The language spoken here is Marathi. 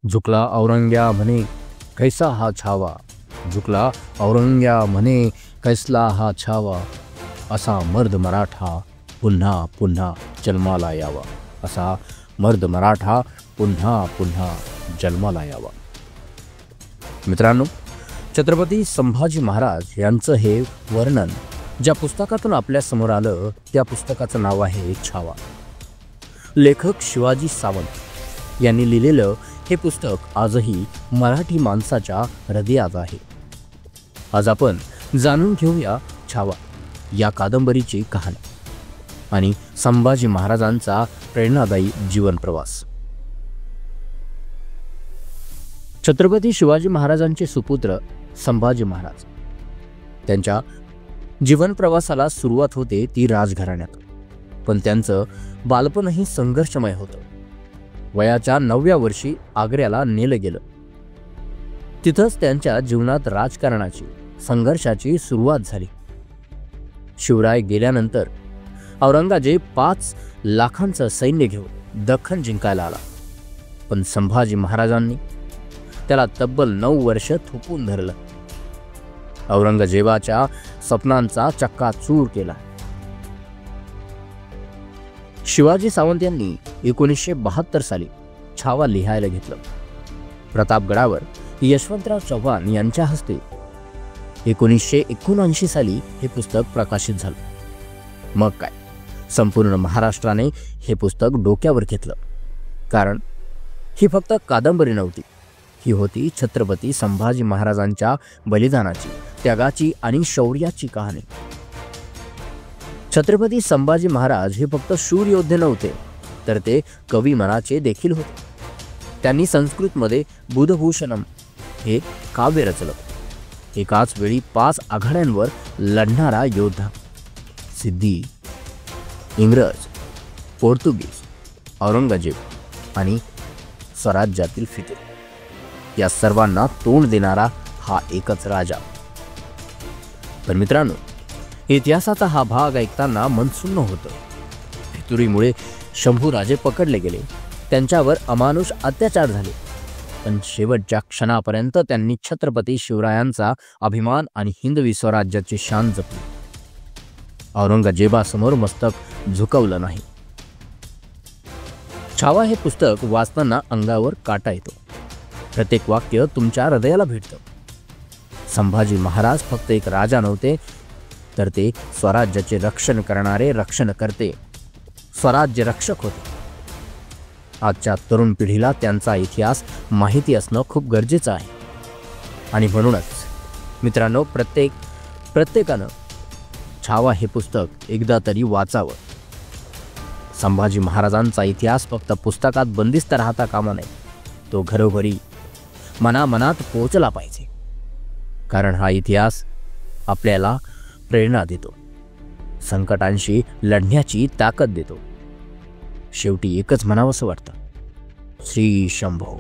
झुकला औरंग्या म्हणे कैसा हा छावा, झुकला औरंग्या म्हणे कैसला हा छावा, असा मर्द मराठा पुन्हा पुन्हा जन्माला यावा, असा मर्द मराठा पुन्हा पुन्हा जन्माला यावा. मित्रांनो, छत्रपती संभाजी महाराज यांचं हे वर्णन ज्या पुस्तकातून आपल्या समोर आलं त्या पुस्तकाचं नाव आहे छावा. लेखक शिवाजी सावंत यांनी लिहिलेलं हे पुस्तक आजही मराठी माणसाच्या हृदयात आहे. आज आपण जाणून घेऊया छावा या कादंबरीची कहाणी आणि संभाजी महाराजांचा प्रेरणादायी जीवन प्रवास. छत्रपती शिवाजी महाराजांचे सुपुत्र संभाजी महाराज, त्यांच्या जीवन प्रवासाला सुरुवात होते ती राजघराण्यात. पण त्यांचं बालपणही संघर्षमय होतं. वयाच्या 9व्या वर्षी आग्र्याला नेलं गेलं. तिथंच त्यांच्या जीवनात राजकारणाची संघर्षाची सुरुवात झाली. शिवराय गेल्यानंतर औरंगजेब 5 लाखांचं सैन्य घेऊन दख्खन जिंकायला आला. पण संभाजी महाराजांनी त्याला तब्बल 9 वर्ष थोपवून धरलं. औरंगजेबाच्या स्वप्नांचा चक्काचूर केला. शिवाजी सावंत यांनी 1972 साली छावा लिहायला घेतलं. प्रतापगडावर यशवंतराव चव्हाण यांच्या हस्ते 1979 साली हे पुस्तक प्रकाशित झालं. मग काय, संपूर्ण महाराष्ट्राने हे पुस्तक डोक्यावर घेतलं. कारण ही फक्त कादंबरी नव्हती, ही होती छत्रपती संभाजी महाराजांच्या बलिदानाची, त्यागाची आणि शौर्याची कहाणी. छत्रपती संभाजी महाराज हे फक्त शूर योद्धे नव्हते, तर ते कवी मनाचे देखील होते. त्यांनी संस्कृतमध्ये बुधभूषणम हे काव्य रचलं. एकाच वेळी 5 आघाड्यांवर लढणारा योद्धा, सिद्धी, इंग्रज, पोर्तुगीज, औरंगजेब आणि स्वराज्यातील फितूर या सर्वांना तोंड देणारा हा एकच राजा. तर मित्रांनो, इतिहासाचा हा भाग ऐकताना मन सुन्न होतं. फितुरीमुळे शंभूराजे पकडले गेले, त्यांच्यावर अमानुष अत्याचार झाले, पण शेवटच्या क्षणापर्यंत त्यांनी छत्रपती शिवरायांचा अभिमान आणि हिंदवी स्वराज्याची शान जपली. औरंगजेबासमोर मस्तक झुकवलं नाही. छावा हे पुस्तक वाचताना अंगावर काटा येतो. प्रत्येक वाक्य तुमच्या हृदयाला भेटतं. संभाजी महाराज फक्त एक राजा नव्हते, तर ते स्वराज्याचे रक्षण करणारे रक्षणकर्ते, स्वराज्य रक्षक होते. आजच्या तरुण पिढीला त्यांचा इतिहास माहिती असणं खूप गरजेचं आहे. आणि म्हणूनच मित्रांनो, प्रत्येकानं छावा हे पुस्तक एकदा तरी वाचावं. संभाजी महाराजांचा इतिहास फक्त पुस्तकात बंदिस्त राहता कामा नये, तो घरोघरी मनामनात पोहोचला पाहिजे. कारण हा इतिहास आपल्याला प्रेरणा देतो, संकटांशी लढण्याची ताकद देतो. शेवटी एकच म्हणावंसं वाटतं, श्री शंभो.